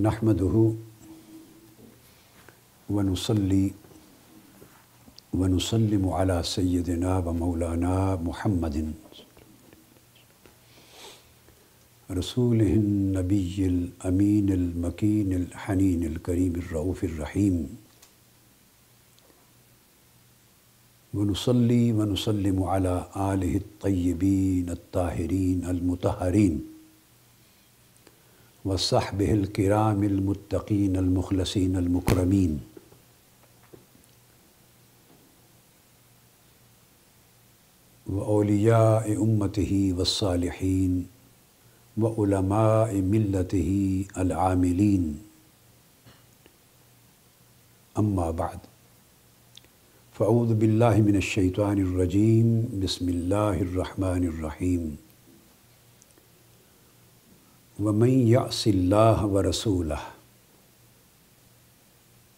نحمده ونصلي ونسلم على سيدنا ومولانا محمد رسوله النبي الأمين المكين الحنين الكريم الرؤوف الرحيم ونصلي ونسلم على آله الطيبين الطاهرين المطهرين وصحبه الكرام المتقين المخلصين المكرمين وأولياء أمته والصالحين وعلماء ملته العاملين أما بعد فأعوذ بالله من الشيطان الرجيم بسم الله الرحمن الرحيم ومن يعص الله ورسوله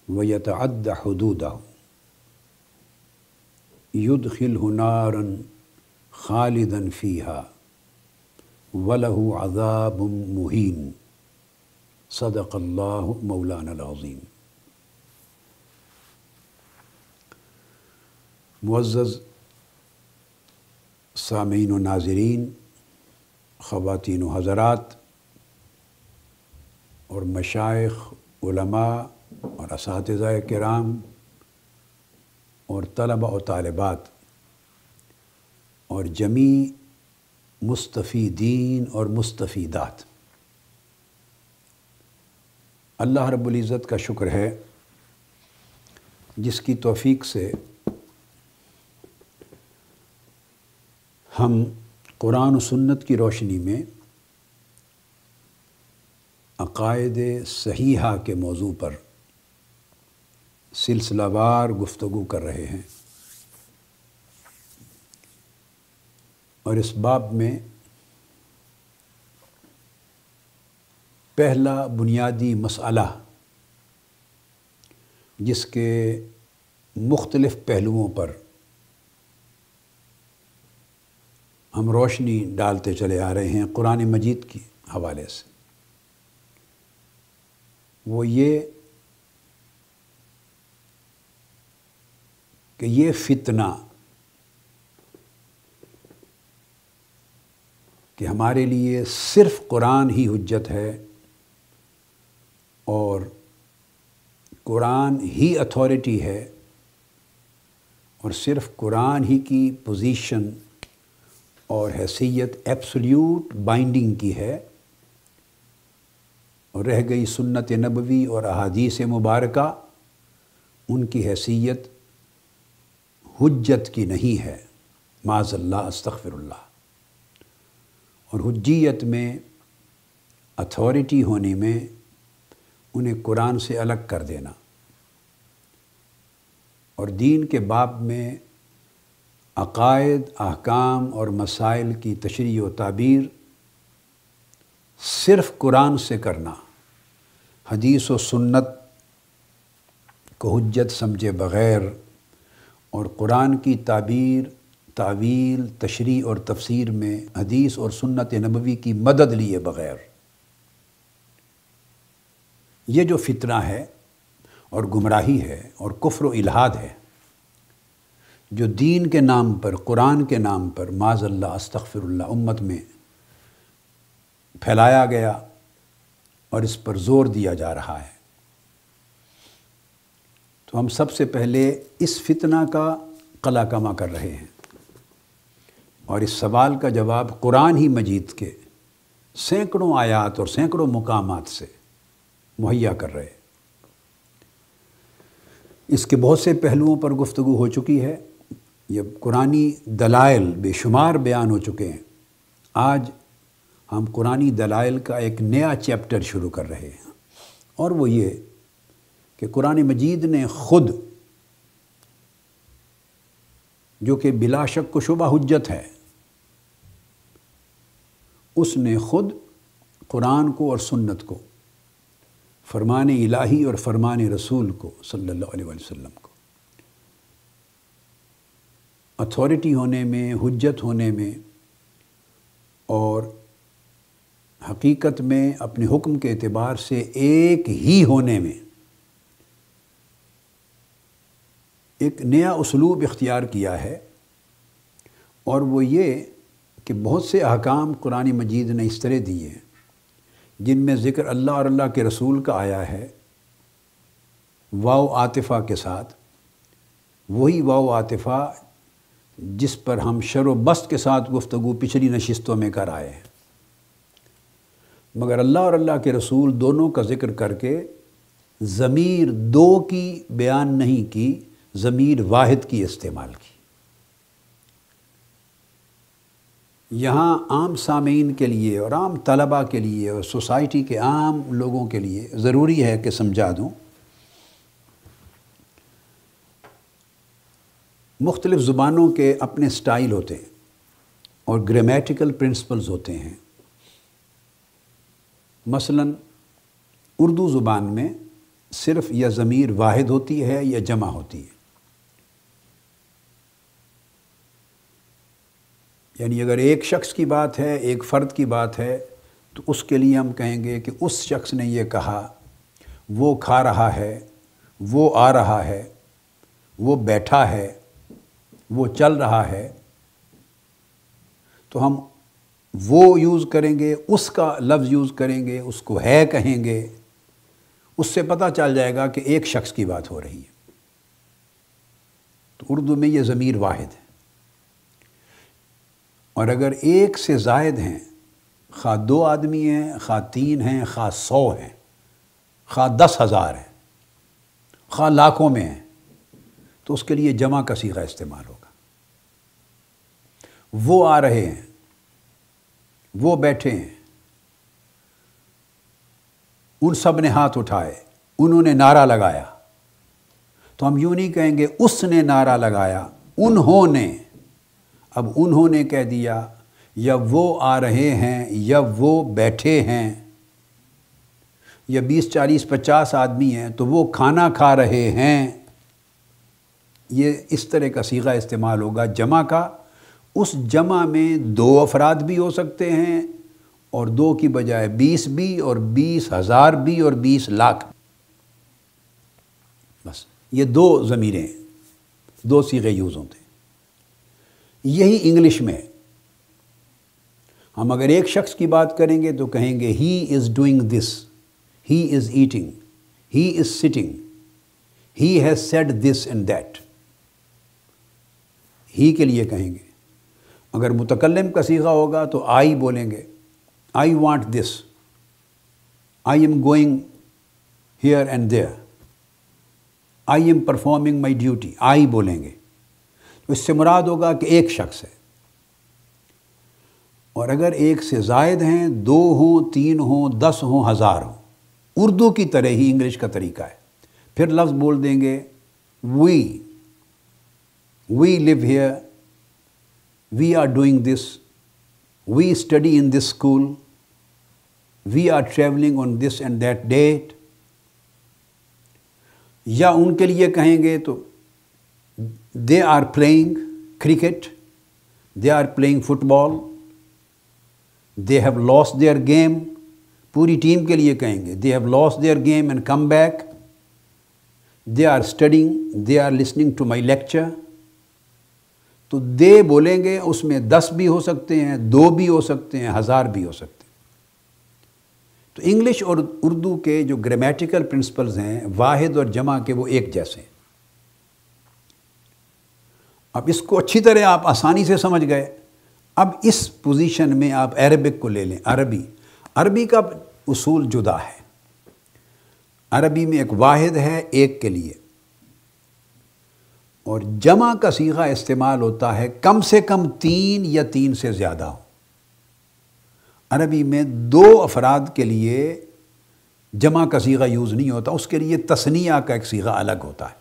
ويتعد حدوده يدخله نارا خالدا فيها وله عذاب مهين صدق الله مولانا العظيم۔ معزز سامعین و ناظرین، خواتین و حضرات اور مشائخ، علماء اور اساتذہ کرام اور طلباء و طالبات اور جمیع مستفیدین اور مستفیدات، اللہ رب العزت کا شکر ہے جس کی توفیق سے ہم قرآن و سنت کی روشنی میں عقائد صحیحہ کے موضوع پر سلسلہ وار گفتگو کر رہے ہیں، اور اس باب میں پہلا بنیادی مسئلہ جس کے مختلف پہلوؤں پر ہم روشنی ڈالتے چلے آ رہے ہیں قرآن مجید کے حوالے سے، وہ یہ کہ یہ فتنہ کہ ہمارے لیے صرف قرآن ہی حجت ہے اور قرآن ہی اتھارٹی ہے اور صرف قرآن ہی کی پوزیشن اور حیثیت ایبسلیوٹ بائنڈنگ کی ہے، اور رہ گئی سنت نبوی اور احادیث مبارکہ، ان کی حیثیت حجت کی نہیں ہے، معاذ اللہ استغفر اللہ۔ اور حجیت میں، اتھارٹی ہونے میں انہیں قرآن سے الگ کر دینا، اور دین کے باب میں عقائد، احکام اور مسائل کی تشریح و تعبیر صرف قرآن سے کرنا، حدیث و سنت کو حجت سمجھے بغیر اور قرآن کی تعبیر، تعویل، تشریح اور تفسیر میں حدیث اور سنت نبوی کی مدد لیے بغیر، یہ جو فتنہ ہے اور گمراہی ہے اور کفر و الحاد ہے جو دین کے نام پر، قرآن کے نام پر معاذ اللہ استغفر اللہ امت میں پھیلایا گیا اور اس پر زور دیا جا رہا ہے، تو ہم سب سے پہلے اس فتنہ کا قلع کما کر رہے ہیں اور اس سوال کا جواب قرآن ہی مجید کے سینکڑوں آیات اور سینکڑوں مقامات سے مہیا کر رہے ہیں۔ اس کے بہت سے پہلوؤں پر گفتگو ہو چکی ہے، یہ قرآنی دلائل بے شمار بیان ہو چکے ہیں۔ آج ہم قرآنی دلائل کا ایک نیا چیپٹر شروع کر رہے ہیں، اور وہ یہ کہ قرآن مجید نے خود، جو کہ بلا شک و شبہ حجت ہے، اس نے خود قرآن کو اور سنت کو، فرمان الہی اور فرمان رسول کو صلی اللہ علیہ وسلم کو اتھارٹی ہونے میں، حجت ہونے میں اور حقیقت میں اپنے حکم کے اعتبار سے ایک ہی ہونے میں ایک نیا اسلوب اختیار کیا ہے، اور وہ یہ کہ بہت سے احکام قرآن مجید نے اس طرح دیے ہیں جن میں ذکر اللہ اور اللہ کے رسول کا آیا ہے واو عاطفہ کے ساتھ، وہی واو عاطفہ جس پر ہم شر و بست کے ساتھ گفتگو پچھلی نشستوں میں کر آئے ہیں، مگر اللہ اور اللہ کے رسول دونوں کا ذکر کر کے ضمیر دو کی بیان نہیں کی، ضمیر واحد کی استعمال کی۔ یہاں عام سامعین کے لیے اور عام طلباء کے لیے اور سوسائٹی کے عام لوگوں کے لیے ضروری ہے کہ سمجھا دوں، مختلف زبانوں کے اپنے سٹائل ہوتے ہیں اور گرامیٹیکل پرنسپلز ہوتے ہیں۔ مثلا اردو زبان میں صرف یا ضمیر واحد ہوتی ہے یا جمع ہوتی ہے، یعنی اگر ایک شخص کی بات ہے، ایک فرد کی بات ہے، تو اس کے لیے ہم کہیں گے کہ اس شخص نے یہ کہا، وہ کھا رہا ہے، وہ آ رہا ہے، وہ بیٹھا ہے، وہ چل رہا ہے، تو ہم وہ یوز کریں گے، اس کا لفظ یوز کریں گے، اس کو ہے کہیں گے، اس سے پتہ چل جائے گا کہ ایک شخص کی بات ہو رہی ہے۔ تو اردو میں یہ ضمیر واحد ہے، اور اگر ایک سے زائد ہیں، خواہ 2 آدمی ہیں، خواہ 3 ہیں، خواہ 100 ہیں، خواہ 10,000 ہیں، خواہ لاکھوں میں ہیں، تو اس کے لیے جمع کا صیغہ استعمال ہوگا۔ وہ آ رہے ہیں، وہ بیٹھے ہیں، ان سب نے ہاتھ اٹھائے، انہوں نے نعرہ لگایا، تو ہم یوں نہیں کہیں گے اس نے نعرہ لگایا، انہوں نے۔ اب انہوں نے کہہ دیا، یا وہ آ رہے ہیں، یا وہ بیٹھے ہیں، یا 20 40 50 آدمی ہیں تو وہ کھانا کھا رہے ہیں۔ یہ اس طرح کا صیغہ استعمال ہوگا جمع کا۔ اس جمع میں 2 افراد بھی ہو سکتے ہیں، اور 2 کی بجائے 20 بھی، اور 20,000 بھی، اور 20 لاکھ۔ بس یہ 2 ضمیریں، 2 صیغے یوز ہوتے ہیں۔ یہی انگلش میں ہم اگر ایک شخص کی بات کریں گے تو کہیں گے he is doing this, he is eating, he is sitting, he has said this and that, he کے لیے کہیں گے۔ اگر متکلم کا صیغہ ہوگا تو آئی بولیں گے، I want this, I am going here and there, I am performing my duty, I بولیں گے۔ تو اس سے مراد ہوگا کہ ایک شخص ہے۔ اور اگر ایک سے زائد ہیں، 2 ہوں، 3 ہوں، 10 ہوں، 1000 ہوں، اردو کی طرح ہی انگلش کا طریقہ ہے، پھر لفظ بول دیں گے we live here, we are doing this, we study in this school, we are traveling on this and that date۔ یا ان کے لیے کہیں گے تو they are playing cricket, they are playing football, they have lost their game۔ پوری team کے لیے کہیں گے they have lost their game and come back، they are studying, they are listening to my lecture۔ تو دے بولیں گے، اس میں 10 بھی ہو سکتے ہیں، 2 بھی ہو سکتے ہیں، 1000 بھی ہو سکتے ہیں۔ تو انگلش اور اردو کے جو گرامیٹیکل پرنسپلز ہیں واحد اور جمع کے، وہ ایک جیسے ہیں۔ اب اس کو اچھی طرح آپ آسانی سے سمجھ گئے۔ اب اس پوزیشن میں آپ عربک کو لے لیں، عربی کا اصول جدا ہے۔ عربی میں ایک واحد ہے ایک کے لیے، اور جمع کا صیغہ استعمال ہوتا ہے کم سے کم 3 یا 3 سے زیادہ ہو۔ عربی میں 2 افراد کے لیے جمع کا صیغہ یوز نہیں ہوتا، اس کے لیے تثنیہ کا ایک صیغہ الگ ہوتا ہے۔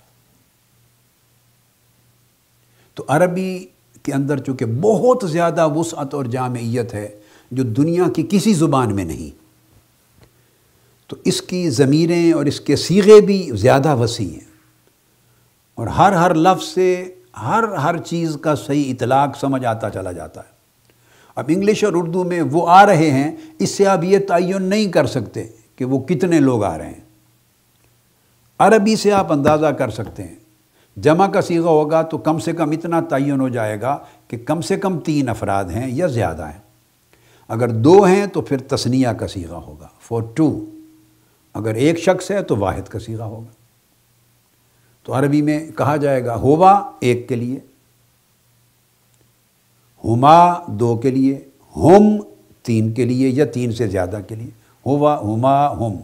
تو عربی کے اندر چونکہ بہت زیادہ وسعت اور جامعیت ہے جو دنیا کی کسی زبان میں نہیں، تو اس کی ضمیریں اور اس کے صیغے بھی زیادہ وسیع ہیں، اور ہر لفظ سے ہر چیز کا صحیح اطلاق سمجھ آتا چلا جاتا ہے۔ اب انگلش اور اردو میں وہ آ رہے ہیں، اس سے آپ یہ تعین نہیں کر سکتے کہ وہ کتنے لوگ آ رہے ہیں۔ عربی سے آپ اندازہ کر سکتے ہیں، جمع کا صیغہ ہوگا تو کم سے کم اتنا تعین ہو جائے گا کہ کم سے کم 3 افراد ہیں یا زیادہ ہیں۔ اگر 2 ہیں تو پھر تثنیہ کا صیغہ ہوگا for 2، اگر ایک شخص ہے تو واحد کا صیغہ ہوگا۔ تو عربی میں کہا جائے گا ہوا 1 کے لیے، ہما 2 کے لیے، ہم 3 کے لیے یا 3 سے زیادہ کے لیے، ہوا ہما ہم۔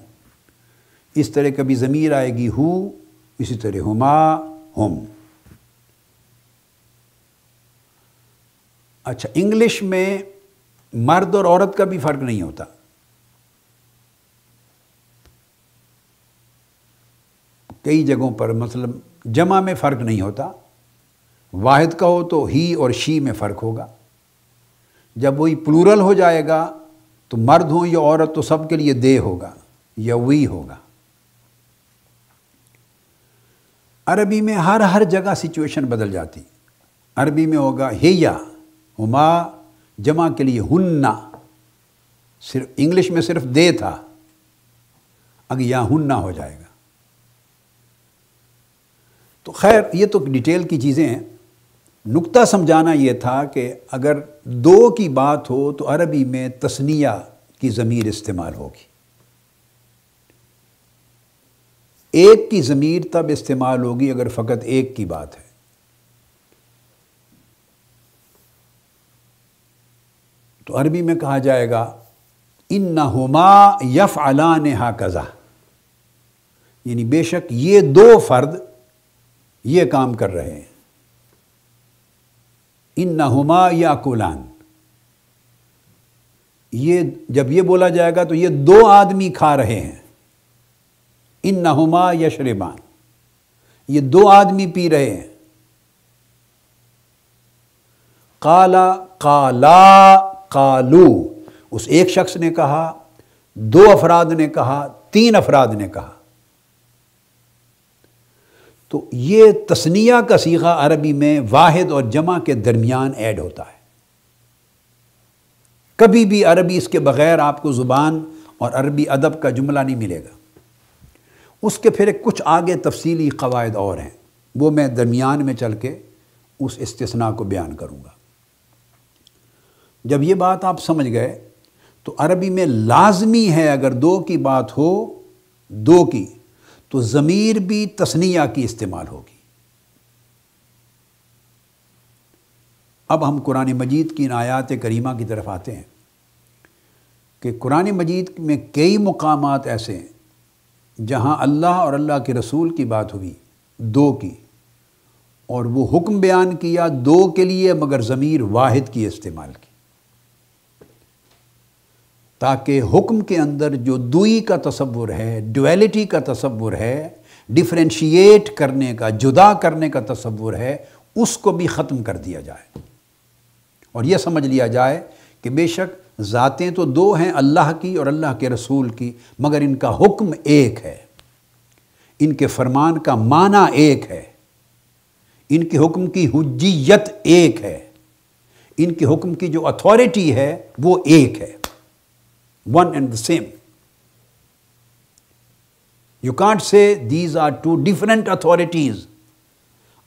اس طرح کبھی ضمیر آئے گی ہو، اسی طرح ہما ہم۔ اچھا، انگلش میں مرد اور عورت کا بھی فرق نہیں ہوتا۔ کئی جگہوں پر مثلا جمع میں فرق نہیں ہوتا، واحد کا ہو تو ہی اور شی میں فرق ہوگا، جب وہی پلورل ہو جائے گا تو مرد ہوں یا عورت تو سب کے لیے دے ہوگا یا وی ہوگا۔ عربی میں ہر جگہ سچویشن بدل جاتی۔ عربی میں ہوگا ہیا، ہما جمع کے لیے ہننا، صرف انگلش میں صرف دے تھا، اب یہاں ہننا ہو جائے گا۔ تو خیر یہ تو ڈیٹیل کی چیزیں ہیں، نقطہ سمجھانا یہ تھا کہ اگر 2 کی بات ہو تو عربی میں تثنیہ کی ضمیر استعمال ہوگی، 1 کی ضمیر تب استعمال ہوگی اگر فقط 1 کی بات ہے۔ تو عربی میں کہا جائے گا انہما یفعلان ہکذا، یعنی بے شک یہ 2 فرد یہ کام کر رہے ہیں۔ انہما یاکلان، یہ جب یہ بولا جائے گا تو یہ 2 آدمی کھا رہے ہیں۔ انہما یشربان، یہ 2 آدمی پی رہے ہیں۔ قالا قالا قالو، اس ایک شخص نے کہا، 2 افراد نے کہا، 3 افراد نے کہا۔ تو یہ تثنیہ کا صیغہ عربی میں واحد اور جمع کے درمیان ایڈ ہوتا ہے۔ کبھی بھی عربی اس کے بغیر آپ کو زبان اور عربی ادب کا جملہ نہیں ملے گا۔ اس کے پھر کچھ آگے تفصیلی قواعد اور ہیں، وہ میں درمیان میں چل کے اس استثناء کو بیان کروں گا۔ جب یہ بات آپ سمجھ گئے تو عربی میں لازمی ہے اگر 2 کی بات ہو، 2 کی، تو ضمیر بھی تثنیہ کی استعمال ہوگی۔ اب ہم قرآن مجید کی ان آیات کریمہ کی طرف آتے ہیں کہ قرآن مجید میں کئی مقامات ایسے ہیں جہاں اللہ اور اللہ کے رسول کی بات ہوئی 2 کی، اور وہ حکم بیان کیا 2 کے لیے مگر ضمیر واحد کی استعمال کی، تاکہ حکم کے اندر جو دوئی کا تصور ہے، ڈویلٹی کا تصور ہے، ڈیفرینشیٹ کرنے کا، جدا کرنے کا تصور ہے، اس کو بھی ختم کر دیا جائے، اور یہ سمجھ لیا جائے کہ بے شک ذاتیں تو 2 ہیں، اللہ کی اور اللہ کے رسول کی، مگر ان کا حکم ایک ہے، ان کے فرمان کا معنی ایک ہے، ان کے حکم کی حجیت ایک ہے، ان کے حکم کی جو اتھارٹی ہے وہ ایک ہے، one and the same. You can't say these are 2 different authorities.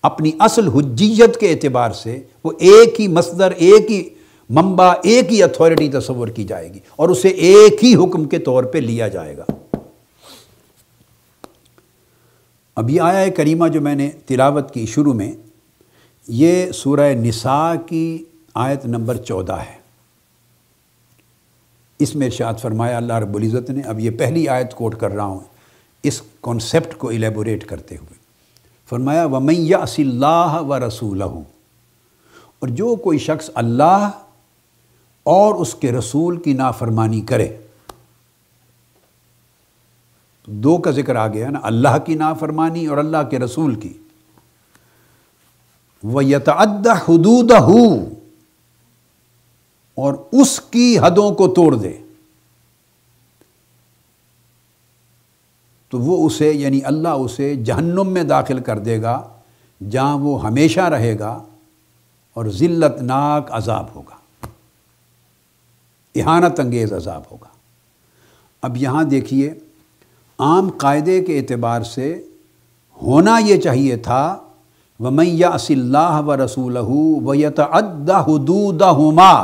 اپنی اصل حجیت کے اعتبار سے وہ ایک ہی مصدر، ایک ہی منبع، ایک ہی اتھارٹی تصور کی جائے گی اور اسے ایک ہی حکم کے طور پہ لیا جائے گا۔ اب یہ آیہ کریمہ جو میں نے تلاوت کی شروع میں، یہ سورہ نساء کی آیت نمبر 14 ہے۔ اس میں ارشاد فرمایا اللہ رب العزت نے، اب یہ پہلی آیت کوٹ کر رہا ہوں اس کانسیپٹ کو ایلیبوریٹ کرتے ہوئے، فرمایا وَمَن يَعْصِ اللَّهَ وَرَسُولَهُ، اور جو کوئی شخص اللہ اور اس کے رسول کی نافرمانی کرے، 2 کا ذکر آ گیا نا، اللہ کی نافرمانی اور اللہ کے رسول کی، وَيَتَعَدَّ حُدُودَهُ، اور اس کی حدوں کو توڑ دے، تو وہ اسے، یعنی اللہ اسے جہنم میں داخل کر دے گا جہاں وہ ہمیشہ رہے گا اور ذلت ناک عذاب ہوگا۔ اہانت انگیز عذاب ہوگا۔ اب یہاں دیکھیے، عام قاعدے کے اعتبار سے ہونا یہ چاہیے تھا وَمَن يَعْصِ اللَّهَ وَرَسُولَهُ وَيَتَعَدَّ حُدُودَهُمَا،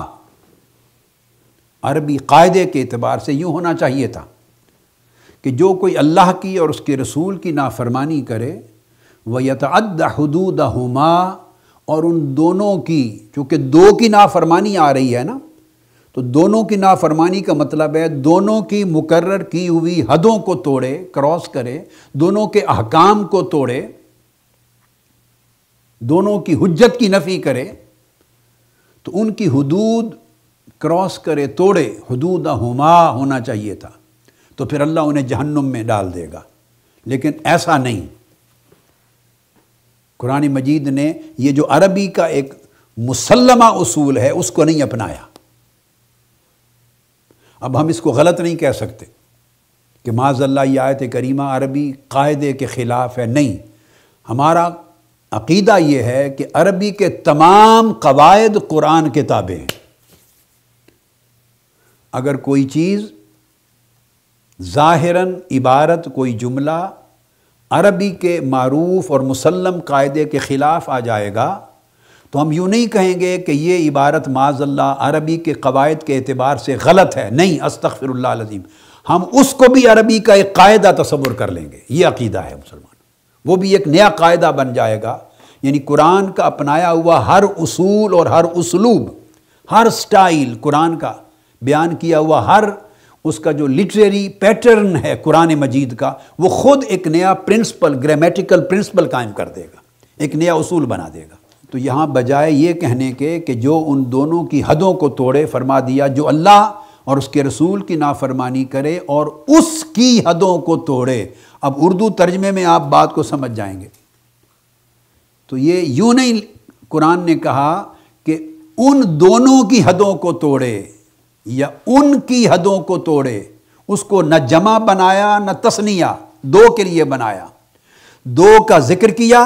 عربی قاعدے کے اعتبار سے یوں ہونا چاہیے تھا کہ جو کوئی اللہ کی اور اس کے رسول کی نافرمانی کرے، وَيَتَعَدَّ حُدُودَهُمَا، اور ان دونوں کی، چونکہ دو کی نافرمانی آ رہی ہے نا، تو دونوں کی نافرمانی کا مطلب ہے دونوں کی مقرر کی ہوئی حدوں کو توڑے، کراس کرے، دونوں کے احکام کو توڑے، دونوں کی حجت کی نفی کرے، تو ان کی حدود کراس کرے، توڑے، حدودہما ہونا چاہیے تھا، تو پھر اللہ انہیں جہنم میں ڈال دے گا، لیکن ایسا نہیں۔ قرآن مجید نے یہ جو عربی کا ایک مسلمہ اصول ہے اس کو نہیں اپنایا۔ اب ہم اس کو غلط نہیں کہہ سکتے کہ معاذ اللہ یہ آیت کریمہ عربی قاعدے کے خلاف ہے، نہیں، ہمارا عقیدہ یہ ہے کہ عربی کے تمام قواعد قرآن کے تابع ہیں۔ اگر کوئی چیز ظاہراً عبارت، کوئی جملہ عربی کے معروف اور مسلم قاعدے کے خلاف آ جائے گا تو ہم یوں نہیں کہیں گے کہ یہ عبارت معاذ اللہ عربی کے قواعد کے اعتبار سے غلط ہے، نہیں، استغفر اللہ العظیم، ہم اس کو بھی عربی کا ایک قاعدہ تصور کر لیں گے، یہ عقیدہ ہے مسلمان، وہ بھی ایک نیا قاعدہ بن جائے گا۔ یعنی قرآن کا اپنایا ہوا ہر اصول اور ہر اسلوب، ہر سٹائل، قرآن کا بیان کیا ہوا ہر اس کا جو لٹریری پیٹرن ہے قرآن مجید کا، وہ خود ایک نیا پرنسپل، گرامیٹیکل پرنسپل قائم کر دے گا، ایک نیا اصول بنا دے گا۔ تو یہاں بجائے یہ کہنے کے کہ جو ان دونوں کی حدوں کو توڑے، فرما دیا جو اللہ اور اس کے رسول کی نافرمانی کرے اور اس کی حدوں کو توڑے۔ اب اردو ترجمے میں آپ بات کو سمجھ جائیں گے، تو یہ یوں نہیں قرآن نے کہا کہ ان دونوں کی حدوں کو توڑے یا ان کی حدوں کو توڑے، اس کو نہ جمع بنایا نہ تثنیہ، دو کے لیے بنایا، دو کا ذکر کیا،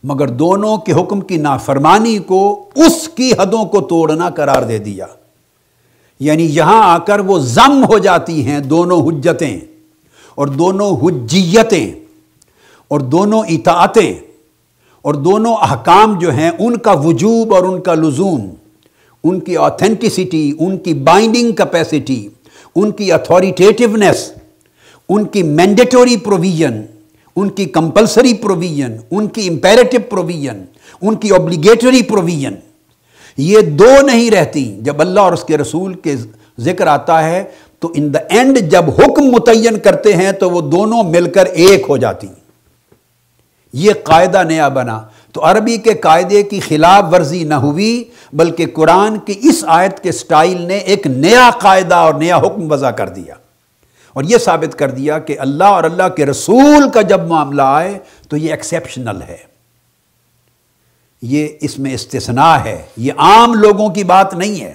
مگر دونوں کے حکم کی نافرمانی کو اس کی حدوں کو توڑنا قرار دے دیا۔ یعنی یہاں آ کر وہ ضم ہو جاتی ہیں دونوں حجتیں اور دونوں حجیتیں اور دونوں اطاعتیں اور دونوں احکام جو ہیں ان کا وجوب اور ان کا لزوم، ان کی آتھینٹسٹی، ان کی بائنڈنگ کیپیسٹی، ان کی اتھارٹیٹیونیس، ان کی مینڈیٹوری پروویژن، ان کی کمپلسری پروویژن، ان کی امپیریٹو پروویژن، ان کی اوبلیگیٹری پروویژن، یہ دو نہیں رہتی۔ جب اللہ اور اس کے رسول کے ذکر آتا ہے تو ان دا اینڈ جب حکم متعین کرتے ہیں تو وہ دونوں مل کر ایک ہو جاتی ہیں۔ یہ قاعدہ نیا بنا، تو عربی کے قاعدے کی خلاف ورزی نہ ہوئی، بلکہ قرآن کی اس آیت کے سٹائل نے ایک نیا قاعدہ اور نیا حکم وضع کر دیا، اور یہ ثابت کر دیا کہ اللہ اور اللہ کے رسول کا جب معاملہ آئے تو یہ ایکسیپشنل ہے، یہ اس میں استثناء ہے، یہ عام لوگوں کی بات نہیں ہے۔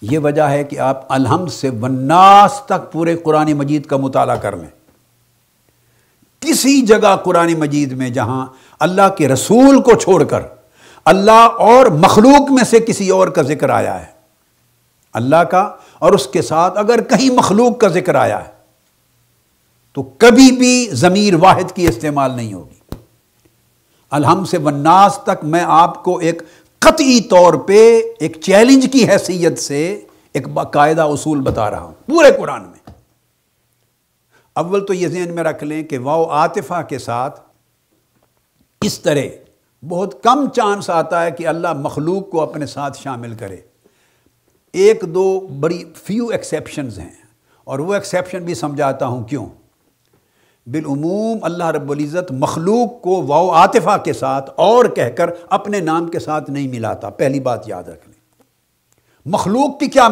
یہ وجہ ہے کہ آپ الحمد سے والناس تک پورے قرآن مجید کا مطالعہ کر لیں، کسی جگہ قرآن مجید میں جہاں اللہ کے رسول کو چھوڑ کر اللہ اور مخلوق میں سے کسی اور کا ذکر آیا ہے، اللہ کا اور اس کے ساتھ اگر کہیں مخلوق کا ذکر آیا ہے تو کبھی بھی ضمیر واحد کی استعمال نہیں ہوگی۔ الحمد سے والناس تک میں آپ کو ایک قطعی طور پہ ایک چیلنج کی حیثیت سے ایک باقاعدہ اصول بتا رہا ہوں پورے قرآن میں۔ اول تو یہ ذہن میں رکھ لیں کہ واو عاطفہ کے ساتھ اس طرح بہت کم چانس آتا ہے کہ اللہ مخلوق کو اپنے ساتھ شامل کرے، ایک دو بڑی فیو ایکسیپشنز ہیں، اور وہ ایکسیپشن بھی سمجھاتا ہوں کیوں۔ بالعموم اللہ رب العزت مخلوق کو واو عاطفہ کے ساتھ اور کہہ کر اپنے نام کے ساتھ نہیں ملاتا، پہلی بات یاد رکھ لیں۔ مخلوق کی کیا